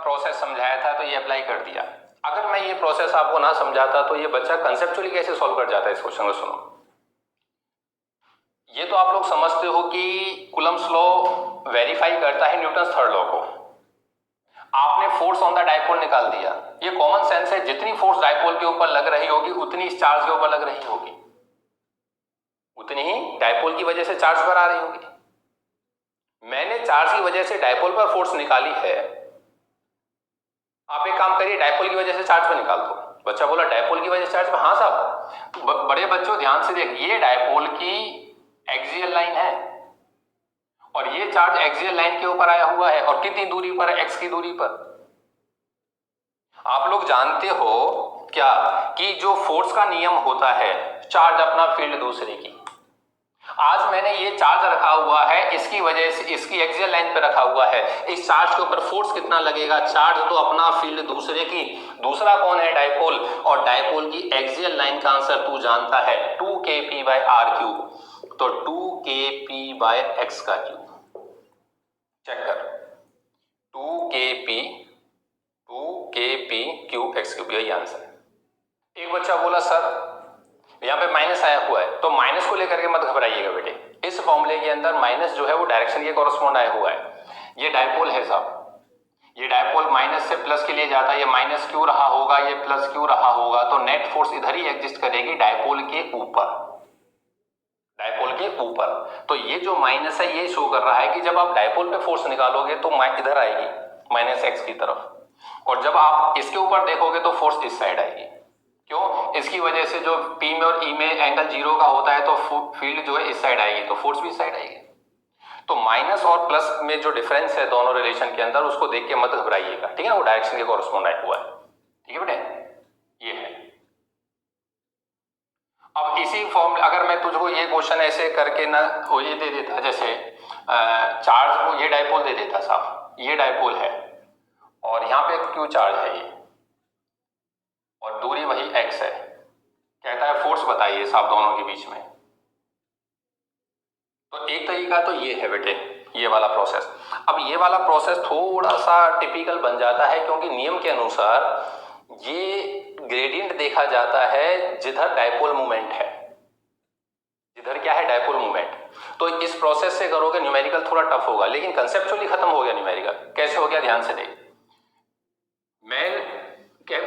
Process समझाया था तो ये अप्लाई कर दिया। अगर मैं ये प्रोसेस आपको ना समझाता तो ये बच्चा कंसेप्चुअली कैसे सॉल्व कर जाता है इस क्वेश्चन को। सुनो, ये तो आप लोग समझते हो कि कूलम्स लॉ वेरीफाई करता है न्यूटन्स थर्ड लॉ को। आपने फोर्स ऑन द डायपोल निकाल दिया, ये कॉमन सेंस है, जितनी फोर्स डायपोल के ऊपर लग रही होगी उतनी इस चार्ज के ऊपर लग रही होगी, उतनी ही डायपोल की वजह से चार्ज पर आ रही होगी। मैंने चार्ज की वजह से डायपोल पर फोर्स निकाली है, आप एक काम करिए डायपोल की वजह से चार्ज पर निकाल दो। बच्चा बोला डायपोल की वजह से चार्ज पर, हाँ साहब बड़े बच्चों ध्यान से देखिए, ये डायपोल की एक्सियल लाइन है और ये चार्ज एक्सियल लाइन के ऊपर आया हुआ है, और कितनी दूरी पर है, एक्स की दूरी पर। आप लोग जानते हो क्या कि जो फोर्स का नियम होता है, चार्ज अपना फील्ड दूसरे की। आज मैंने ये चार्ज रखा हुआ है, इसकी वजह से इसकी एक्सियल लाइन पे रखा हुआ है, इस चार्ज के ऊपर फोर्स कितना लगेगा, चार्ज तो अपना फील्ड दूसरे की, दूसरा कौन है, डायपोल, और डायपोल की एक्सियल लाइन का आंसर तू जानता है 2kp/r³। तो 2kp/x का क्यूब, चेक कर, 2kp/x³, यही आंसर है। एक बच्चा बोला सर यहाँ पे माइनस आया हुआ है, तो माइनस को लेकर के मत घबराइएगा बेटे, इस फॉर्मूले के अंदर माइनस जो है वो डायरेक्शन के कॉरस्पॉन्ड आया हुआ है। ये डायपोल है साहब, ये डायपोल माइनस से प्लस के लिए जाता है, ये माइनस क्यों रहा होगा, ये प्लस क्यों रहा होगा, तो नेट फोर्स इधर ही एग्जिस्ट करेगी डायपोल के ऊपर, डायपोल के ऊपर। तो ये जो माइनस है ये शो कर रहा है कि जब आप डायपोल पे फोर्स निकालोगे तो इधर आएगी -x की तरफ, और जब आप इसके ऊपर देखोगे तो फोर्स इस साइड आएगी। क्यों? इसकी वजह से जो P में और E में एंगल 0 का होता है तो फील्ड जो है इस साइड आएगी, तो फोर्स भी इस साइड आएगी। तो माइनस और प्लस में जो डिफरेंस है दोनों रिलेशन के अंदर, उसको देख के मत घबराइएगा, ठीक है ना, वो डायरेक्शन के कॉरस्पॉन्ड आया हुआ है, ठीक है बेटे, ये है। अब इसी फॉर्म, अगर मैं तुझको ये क्वेश्चन ऐसे करके ना वो ये दे देता, जैसे चार्ज को ये डायपोल दे देता साहब, ये डायपोल है और यहाँ पे क्यू चार्ज है ये, और दूरी वही x है, कहता है फोर्स बताइए साहब दोनों के बीच में। तो एक तरीका तो ये है बेटे, ये वाला प्रोसेस। अब ये वाला प्रोसेस थोड़ा सा टिपिकल बन जाता है, क्योंकि नियम के अनुसार ये ग्रेडियंट देखा जाता है जिधर डायपोल मोमेंट है, जिधर क्या है, डायपोल मोमेंट। तो इस प्रोसेस से करोगे न्यूमेरिकल थोड़ा टफ होगा, लेकिन कंसेप्चुअली खत्म हो गया न्यूमेरिकल। कैसे हो गया, ध्यान से देख,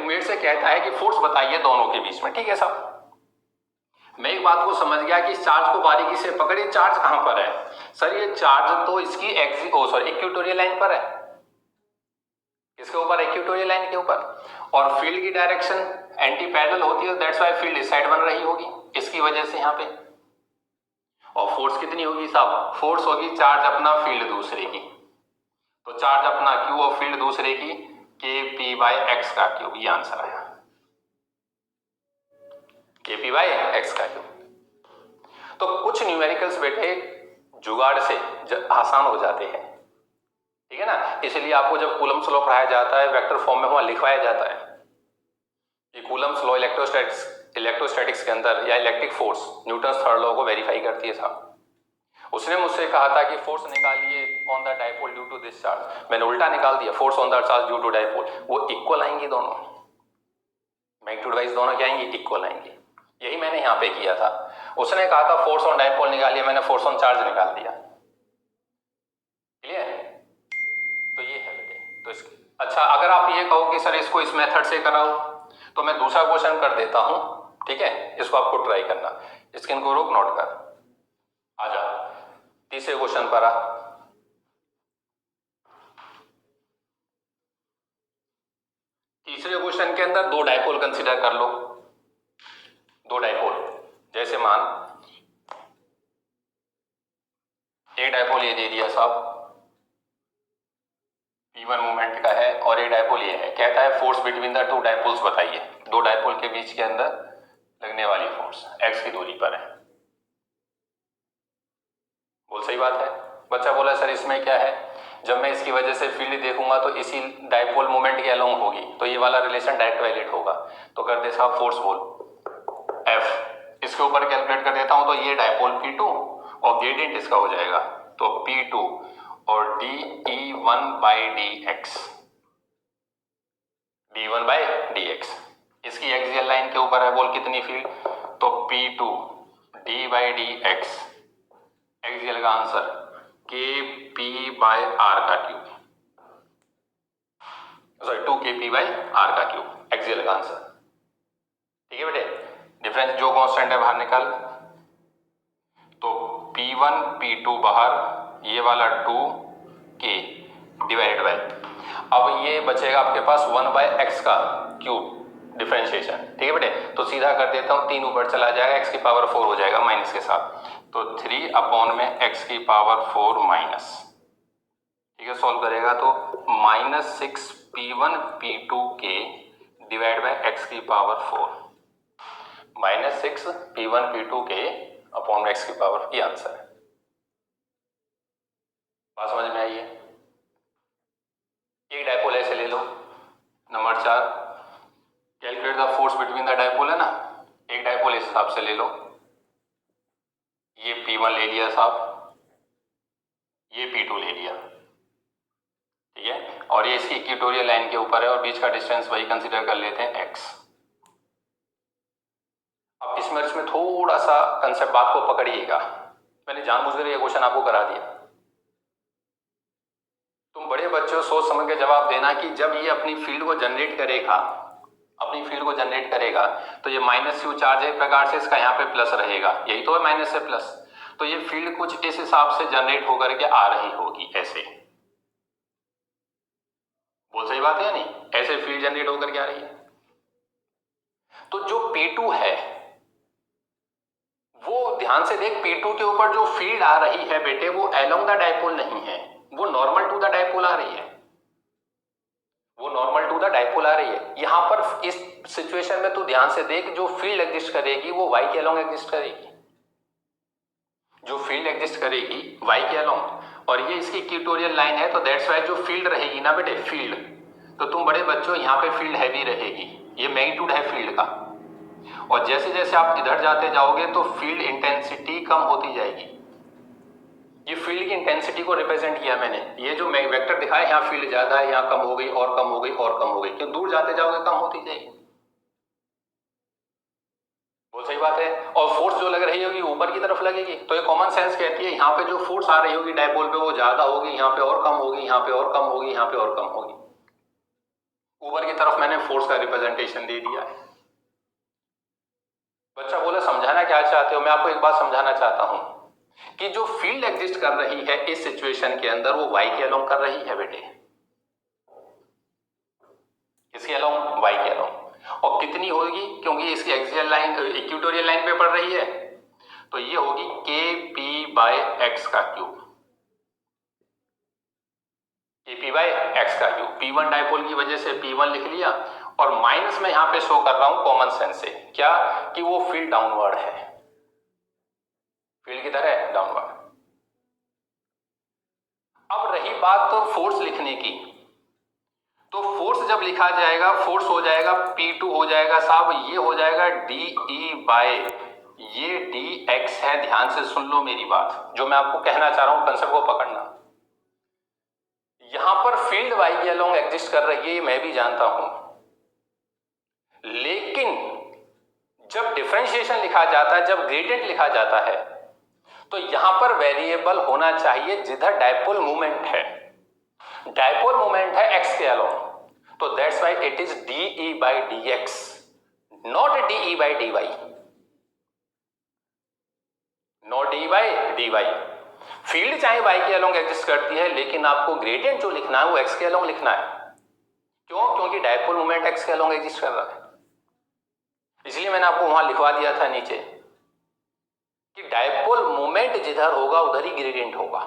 मेरे से कहता है कि फोर्स बताइए दोनों के बीच में, ठीक है साहब। मैं एक बात को समझ गया कि चार्ज को बारीकी से पकड़िए, चार्ज कहां पर है सर, ये चार्ज तो इसकी इक्वेटोरियल लाइन पर है, इसके ऊपर इक्वेटोरियल लाइन के ऊपर, और फील्ड की डायरेक्शन एंटी पैरेलल होती है, दैट्स व्हाई फील्ड इस साइड बन रही होगी, इसकी वजह से यहाँ पे। और फोर्स कितनी होगी साहब, फोर्स होगी चार्ज अपना फील्ड दूसरे की, तो चार्ज अपना क्यू और फील्ड दूसरे की kp/x का क्यूब, ये आंसर आया, kp/x का क्यूब। तो कुछ न्यूमेरिकल्स बेटे जुगाड़ से आसान हो जाते हैं, ठीक है ना, इसलिए आपको जब कूलम्स लॉ पढ़ाया जाता है वेक्टर फॉर्म में वहां लिखवाया जाता है कि कूलम्स लॉ इलेक्ट्रोस्टैटिक्स के अंदर, या electric force Newton's third law को वेरीफाई करती है साहब। उसने मुझसे कहा था कि फोर्स निकालिए on the dipole due to this charge, मैंने उल्टा निकाल दिया, force on the charge due to dipole, वो इक्वल आएंगी दोनों, मैग्नीट्यूड वाइज दोनों क्या आएंगी, इक्वल आएंगी। यही मैंने यहाँ पे किया था, उसने कहा था फोर्स ऑन डायपोल निकालिए, मैंने फोर्स ऑन चार्ज निकाल दिया, क्लियर। तो ये है बेटे, तो इसके अच्छा, अगर आप ये कहो कि सर इसको इस मेथड से कराओ, तो मैं दूसरा क्वेश्चन कर देता हूं, ठीक है, इसको आपको ट्राई करना, स्क्रीन को रोक, नोट कर, आजा तीसरे क्वेश्चन पर आ। तीसरे क्वेश्चन के अंदर दो डायपोल कंसीडर कर लो, दो डायपोल, जैसे मान एक डायपोल ये दे दिया साहब, P1 मोमेंट का है, और एक डायपोल ये है, कहता है force between the two dipoles बताइए, दो डायपोल के बीच के अंदर लगने वाली फोर्स x की दूरी पर है। बोल सही बात है। बच्चा बोला सर इसमें क्या है, जब मैं इसकी वजह से फील्ड देखूंगा तो इसी डायपोल मोमेंट के अलोंग होगी, तो ये वाला रिलेशन डायरेक्ट वैलिड होगा। तो कर दे साहब फोर्स बोल F, इसके ऊपर कैलकुलेट कर देता हूं, तो ये डायपोल P2 और ग्रेडियंट इसका हो जाएगा, तो P2 और dE1/dx, P1 बाय dx। इसकी एक्सियल लाइन के ऊपर है बोल कितनी फील्ड, तो P2 d by d x, axial का आंसर KP बाय आर का cube, sorry 2KP by R का क्यूब, एक्सियल का आंसर। ठीक है बेटे, डिफरेंस जो कांस्टेंट है बाहर निकाल, तो P1 P2 बाहर, ये वाला 2K डिवाइडेड बाय, अब ये बचेगा आपके पास 1 बाय एक्स का क्यूब डिफरेंशिएशन। ठीक है बेटे, तो सीधा कर देता हूं, 3 ऊपर चला जाएगा, एक्स की पावर 4 हो जाएगा माइनस के साथ, तो 3 अपॉन में एक्स की पावर 4 माइनस। ठीक है, सॉल्व करेगा तो -6 P1 P2 के डिवाइड बाय एक्स की पावर 4, -6 P1 P2 के अपॉन एक्स की पावर, ये आंसर है। बात समझ में आई है? एक डायपोल ऐसे ले लो। Number 4, calculate the force between the dipole है ना, एक डायपोल इस हिसाब से ले लो, ये P1 ले लिया साहब, ये P2 ले लिया, ठीक है, और ये इसकी इक्वेटोरियल लाइन के ऊपर है और बीच का डिस्टेंस वही कंसीडर कर लेते हैं x। अब इसमें थोड़ा सा कंसेप्ट बात को पकड़िएगा, मैंने जानबूझकर ये क्वेश्चन आपको करा दिया। तुम बड़े बच्चों सोच समझ के जवाब देना कि जब ये अपनी फील्ड को जनरेट करेगा, अपनी फील्ड को जनरेट करेगा, तो ये -q चार्ज एक प्रकार से इसका यहाँ पे प्लस रहेगा, यही तो है माइनस से प्लस, तो ये फील्ड कुछ इस हिसाब से जनरेट होकर के आ रही होगी, ऐसे। बोल सही बात है या नहीं? ऐसे फील्ड जनरेट होकर के आ रही है। तो जो P2 है वो ध्यान से देख, P2 के ऊपर जो फील्ड आ रही है बेटे वो अलोंग द डायपोल नहीं है, वो नॉर्मल टू द डायपोल आ रही है, वो नॉर्मल टू द डायपोल आ रही है। यहां पर इस सिचुएशन में तू ध्यान से देख, जो फील्ड एग्जिस्ट करेगी वो y के अलोंग एग्जिस्ट करेगी, जो फील्ड एग्जिस्ट करेगी y के अलोंग, और ये इसकी इक्वेटोरियल लाइन है, तो दैट्स वाई जो फील्ड रहेगी ना बेटे, फील्ड, तो तुम बड़े बच्चों यहाँ पे फील्ड हैवी रहेगी, ये मैग्नीट्यूड है फील्ड का, और जैसे जैसे आप इधर जाते जाओगे तो फील्ड इंटेंसिटी कम होती जाएगी। ये फील्ड की इंटेंसिटी को रिप्रेजेंट किया मैंने, ये जो मैं वेक्टर दिखाया, यहाँ फील्ड ज्यादा है, यहाँ कम हो गई और कम हो गई और कम हो गई, क्यों? दूर जाते जाओगे कम होती जाएगी। वो सही बात है। और फोर्स जो लग रही होगी ऊपर की तरफ लगेगी, तो ये कॉमन सेंस कहती है यहाँ पे जो फोर्स आ रही होगी डायपोल पे वो ज्यादा होगी, यहाँ पे और कम होगी, यहाँ पे और कम होगी, यहाँ पे और कम होगी। ऊपर की तरफ मैंने फोर्स का रिप्रेजेंटेशन दे दिया है। बच्चा बोले समझाना क्या चाहते हो? मैं आपको एक बात समझाना चाहता हूं कि जो फील्ड एग्जिस्ट कर रही है इस सिचुएशन के अंदर वो y के अलोंग कर रही है बेटे, इसके अलोंग, y के अलोंग, और कितनी होगी, क्योंकि इसकी एक्सियल लाइन इक्वेटोरियल लाइन पे पड़ रही है, तो ये होगी KP बाय एक्स का क्यूब, KP बाय एक्स का क्यूब। P1 डायपोल की वजह से P1 लिख लिया, और माइनस में यहां पे शो कर रहा हूं कॉमन सेंस से, क्या कि वो फील्ड डाउनवर्ड है, फील्ड किधर है, डाउनवर्ड। अब रही बात तो फोर्स लिखने की, तो फोर्स जब लिखा जाएगा, फोर्स हो जाएगा P2 हो जाएगा साहब, ये हो जाएगा DE बाय, ये dx है, ध्यान से सुन लो मेरी बात, जो मैं आपको कहना चाह रहा हूं कंसेप्ट को पकड़ना। यहां पर फील्ड y के अलोंग एग्जिस्ट कर रही है, ये मैं भी जानता हूं, लेकिन जब डिफरेंशिएशन लिखा जाता है, जब ग्रेडियंट लिखा जाता है, तो यहां पर वेरिएबल होना चाहिए जिधर डायपोल मूवमेंट है, डायपोल मूवमेंट है x के अलोंग, तो that's why it is dE by dx, not dE by dy, not dE by dy। Field चाहे y के अलोंग एग्जिस्ट करती है, लेकिन आपको ग्रेडियंट जो लिखना है वो x के अलोंग लिखना है, क्यों? क्योंकि डायपोल मूवमेंट x के अलोंग एग्जिस्ट कर रहा है, इसलिए मैंने आपको वहां लिखवा दिया था नीचे कि डायपोल मूवमेंट जिधर होगा उधर ही ग्रेडियंट होगा।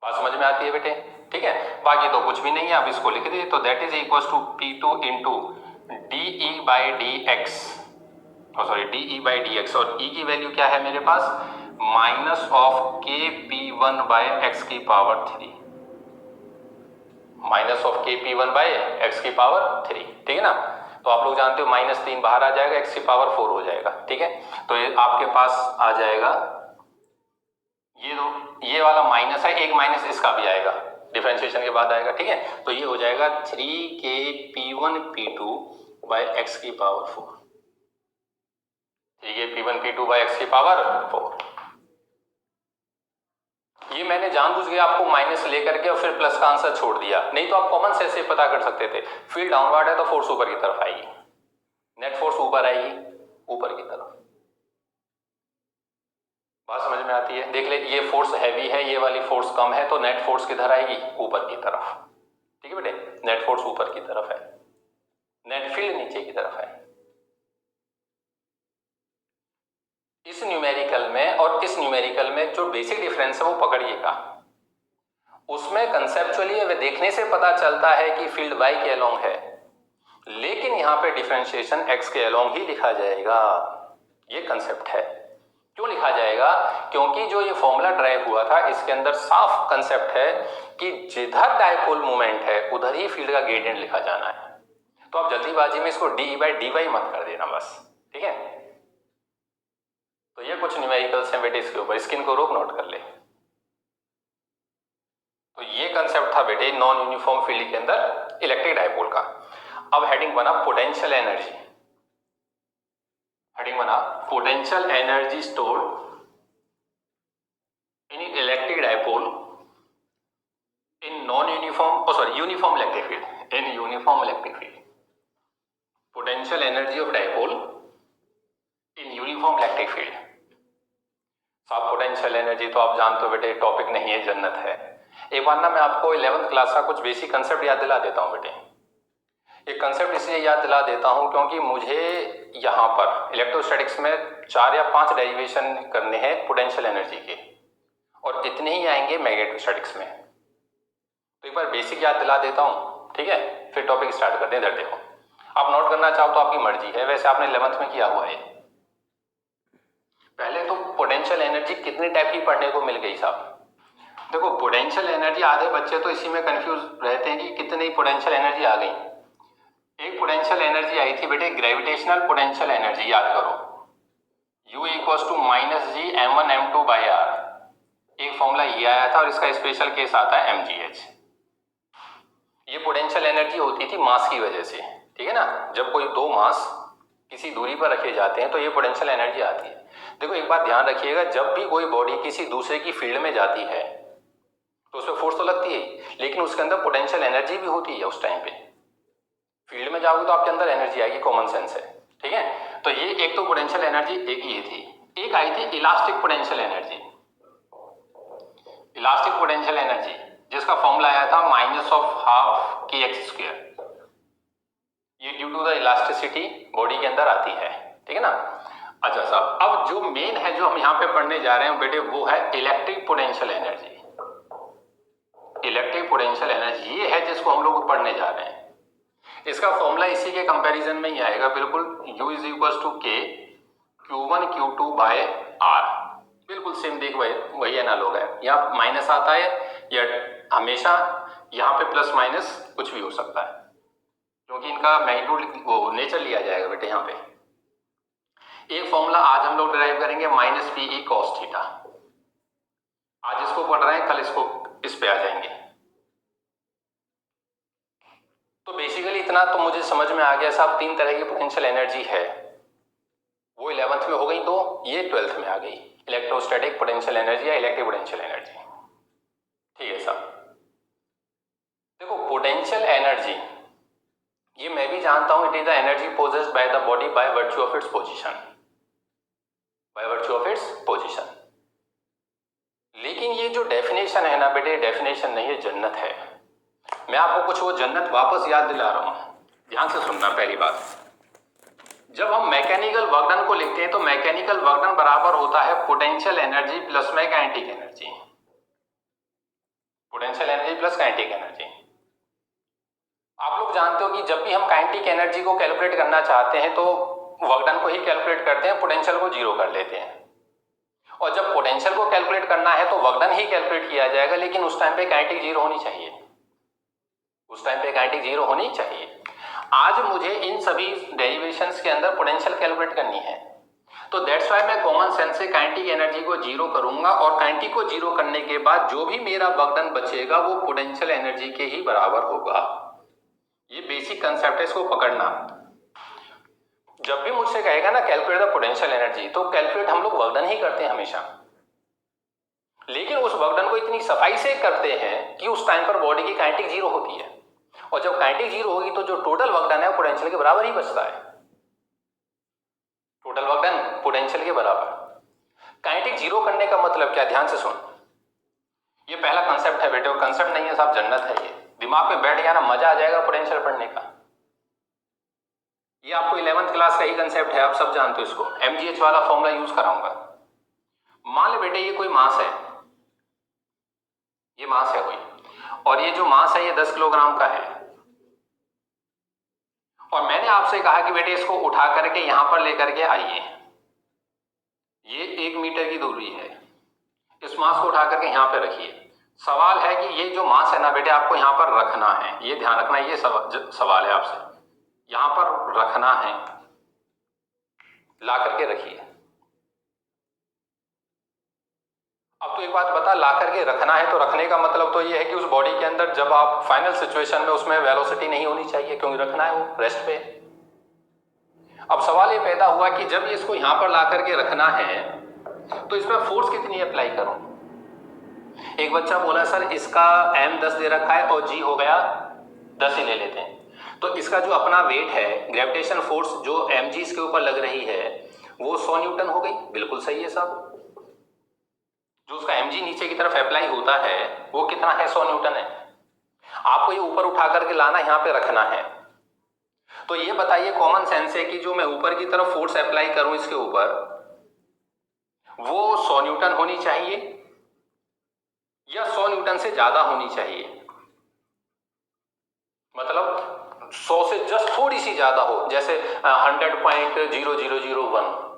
बात समझ में आती है बेटे? ठीक है, बाकी तो कुछ भी नहीं है, आप इसको लिख दीजिए, तो that is equal to P2 into DE by dx, sorry DE by dx, और E की वैल्यू क्या है मेरे पास, minus of KP1 by x की power 3, minus of KP1 by x की पावर 3, ठीक है ना? तो आप लोग जानते हो -3 बाहर आ जाएगा, एक्स की पावर 4 हो जाएगा, ठीक है? तो ये आपके पास आ जाएगा, ये दो, ये वाला माइनस है, एक माइनस इसका भी आएगा, डिफरेंशिएशन के बाद आएगा, ठीक है। तो ये हो जाएगा 3kp1p2/x⁴, 3kp1p2/x⁴। ये मैंने जानबूझ के आपको माइनस लेकर के और फिर प्लस का आंसर छोड़ दिया, नहीं तो आप कॉमन से ऐसे पता कर सकते थे। फील्ड डाउनवर्ड है तो फोर्स ऊपर की तरफ आएगी, नेट फोर्स ऊपर आएगी, ऊपर की तरफ। बात समझ में आती है? देख ले, ये फोर्स हैवी है, ये वाली फोर्स कम है, तो नेट फोर्स किधर आएगी? ऊपर की तरफ, ठीक है बेटे। नेट फोर्स ऊपर की तरफ है, नेट फील्ड नीचे की तरफ है। इस न्यूमेरिकल में और इस न्यूमेरिकल में जो बेसिक डिफरेंस है वो पकड़िएगा। उसमें कंसेप्चुअली वे देखने से पता चलता है कि फील्ड y के अलोंग है, लेकिन यहां पे डिफरेंशिएशन x के अलोंग ही लिखा जाएगा। ये कंसेप्ट है। क्यों लिखा जाएगा? क्योंकि जो ये फॉर्मूला ड्राइव हुआ था इसके अंदर साफ कंसेप्ट है कि जिधर डायपोल मोमेंट है उधर ही फील्ड का ग्रेडियंट लिखा जाना है। तो आप जल्दीबाजी में इसको d/dy मत कर देना बस, ठीक है। तो ये कुछ न्यूमेरिकल्स हैं बेटे इसके ऊपर, स्किन को रोक नोट कर ले। तो ये कंसेप्ट था बेटे नॉन यूनिफॉर्म फील्ड के अंदर इलेक्ट्रिक डायपोल का। अब हेडिंग बना पोटेंशियल एनर्जी। हेडिंग बना potential energy stored in electric dipole in non uniform uniform electric field, in uniform electric field. Potential energy of dipole in uniform electric field. साफ potential energy तो आप जानते हो बेटे टॉपिक नहीं है, जन्नत है। एक बार ना मैं आपको 11th क्लास का कुछ बेसिक कंसेप्ट याद दिला देता हूं बेटे। एक कंसेप्ट इसलिए याद दिला देता हूं क्योंकि मुझे यहाँ पर इलेक्ट्रोस्टैटिक्स में 4 या 5 डेरिवेशन करने हैं पोटेंशियल एनर्जी के, और इतने ही आएंगे मैग्नेटोस्टैटिक्स में। तो एक बार बेसिक याद दिला देता हूँ, ठीक है, फिर टॉपिक स्टार्ट करते हैं। इधर देखो, आप नोट करना चाहो तो आपकी मर्जी है, वैसे आपने 11th में किया हुआ है। पहले तो पोटेंशियल एनर्जी कितने टाइप की पढ़ने को मिल गई साहब। देखो पोटेंशियल एनर्जी, आधे बच्चे तो इसी में कंफ्यूज रहते हैं कि कितनी पोटेंशियल एनर्जी आ गई। एक पोटेंशियल एनर्जी आई थी बेटे ग्रेविटेशनल पोटेंशियल एनर्जी, याद करो, U = -G m1m2/r। एक फॉर्मूला ये आया था और इसका स्पेशल केस आता है mgh। ये पोटेंशियल एनर्जी होती थी मास की वजह से, ठीक है ना। जब कोई दो मास किसी दूरी पर रखे जाते हैं तो ये पोटेंशियल एनर्जी आती है। देखो एक बात ध्यान रखिएगा, जब भी कोई बॉडी किसी दूसरे की फील्ड में जाती है तो उसमें फोर्स तो लगती है, लेकिन उसके अंदर पोटेंशियल एनर्जी भी होती है। उस टाइम पे फील्ड में जाओगे तो आपके अंदर एनर्जी आएगी, कॉमन सेंस है, ठीक है। तो ये एक तो पोटेंशियल एनर्जी एक ये थी। एक आई थी elastic potential energy. Elastic potential energy जिसका फॉर्मूला आया था -12 kx²। ये due to the elasticity body के अंदर आती है, ठीक है ना। अच्छा साहब, अब जो मेन है जो हम यहाँ पे पढ़ने जा रहे हैं बेटे वो है electric potential energy. Electric potential energy ये है जिसको हम लोग पढ़ने जा रहे हैं। इसका फॉर्मूला इसी के कंपैरिजन में ही आएगा बिल्कुल, U = K Q1Q2/R। बिल्कुल सेम, देख वही एनालॉग है। यहाँ माइनस आता है या हमेशा यहाँ पे प्लस माइनस कुछ भी हो सकता है, क्योंकि इनका मैग्नीट्यूड वो नेचर लिया जाएगा बेटे यहाँ पे। एक फॉर्मूला आज हम लोग डिराइव करेंगे -PE cos थीटा। आज इसको पढ़ रहे हैं, कल इसको इस पे आ जाएंगे। तो बेसिकली इतना तो मुझे समझ में आ गया साहब, 3 तरह की पोटेंशियल एनर्जी है। वो 11th में हो गई, तो ये 12th में आ गई, इलेक्ट्रोस्टैटिक पोटेंशियल एनर्जी या इलेक्ट्रिक पोटेंशियल एनर्जी, ठीक है साहब। देखो पोटेंशियल एनर्जी ये मैं भी जानता हूं, it is the energy possessed by the body by virtue of its position, by virtue of its position. लेकिन ये जो डेफिनेशन है ना बेटे, डेफिनेशन नहीं है, जन्नत है। मैं आपको कुछ वो जन्नत वापस याद दिला रहा हूं, ध्यान से सुनना। पहली बात, जब हम मैकेनिकल वर्क डन को लिखते हैं तो मैकेनिकल वर्क डन बराबर होता है पोटेंशियल एनर्जी प्लस में kinetic energy. Potential energy plus kinetic energy. आप लोग जानते हो कि जब भी हम काइनेटिक एनर्जी को कैलकुलेट करना चाहते हैं तो वर्क डन को ही कैलकुलेट करते हैं, पोटेंशियल को 0 कर लेते हैं। और जब पोटेंशियल को कैलकुलेट करना है तो वर्क डन ही कैलकुलेट किया जाएगा, लेकिन उस टाइम पे काइनेटिक 0 होनी चाहिए, उस टाइम पे काइनेटिक 0 होनी चाहिए। आज मुझे इन सभी डेरिवेशंस के अंदर पोटेंशियल कैलकुलेट करनी है, तो दैट्स वाई मैं कॉमन सेंस से काइनेटिक एनर्जी को जीरो करूंगा और काइनेटिक को जीरो करने के बाद जो भी मेरा वर्क डन बचेगा वो पोटेंशियल एनर्जी के ही बराबर होगा। ये बेसिक कंसेप्ट है, इसको पकड़ना। जब भी मुझसे कहेगा ना कैलकुलेट द पोटेंशियल एनर्जी, तो कैलकुलेट हम लोग वर्क डन ही करते हैं हमेशा, लेकिन उस वर्क डन को इतनी सफाई से करते हैं कि उस टाइम पर बॉडी की काइनेटिक जीरो होती है, और जब काइनेटिक जीरो होगी तो जो टोटल वर्क डन है वो पोटेंशियल के बराबर ही बचता है। टोटल वर्क डन पोटेंशियल के बराबर। काइनेटिक जीरो करने का मतलब क्या, ध्यान से सुन। ये पहला कंसेप्ट है बेटे, कंसेप्ट नहीं है साहब, जन्नत है। ये दिमाग में बैठ गया ना, मजा आ जाएगा पोटेंशियल पढ़ने का। ये आपको 11th क्लास का ही कंसेप्ट है, आप सब जानते हो इसको। mgh वाला फॉर्मूला यूज कराऊंगा। मान ले बेटे ये कोई मास है, ये मास है कोई, और ये जो मास है ये 10 किलोग्राम का है, और मैंने आपसे कहा कि बेटे इसको उठा करके यहां पर लेकर के आइए। ये 1 मीटर की दूरी है, इस मास को उठा करके यहां पर रखिए। सवाल है कि ये जो मास है ना बेटे आपको यहां पर रखना है, ये ध्यान रखना, ये सवाल है आपसे, यहां पर रखना है, ला करके रखिए। अब तो एक बात बता, ला करके रखना है तो रखने का मतलब तो ये है कि उस बॉडी के अंदर जब आप फाइनल सिचुएशन में उसमें वेलोसिटी नहीं होनी चाहिए, क्योंकि रखना है वो रेस्ट पे। अब सवाल ये पैदा हुआ कि जब इसको यहां पर ला करके रखना है तो इसमें फोर्स कितनी अप्लाई करूं। एक बच्चा बोला सर इसका m 10 दे रखा है और g हो गया 10 ही ले लेते हैं, तो इसका जो अपना वेट है, ग्रेविटेशन फोर्स जो mg इसके ऊपर लग रही है वो 100 न्यूटन हो गई। बिल्कुल सही है साहब, जो उसका mg नीचे की तरफ अप्लाई होता है वो कितना है, 100 न्यूटन है। आपको ये ऊपर उठा करके लाना, यहां पे रखना है। तो ये बताइए कॉमन सेंस है कि जो मैं ऊपर की तरफ फोर्स अप्लाई करूं इसके ऊपर, वो 100 न्यूटन होनी चाहिए या 100 न्यूटन से ज्यादा होनी चाहिए। मतलब 100 से जस्ट थोड़ी सी ज्यादा हो, जैसे 100.0001।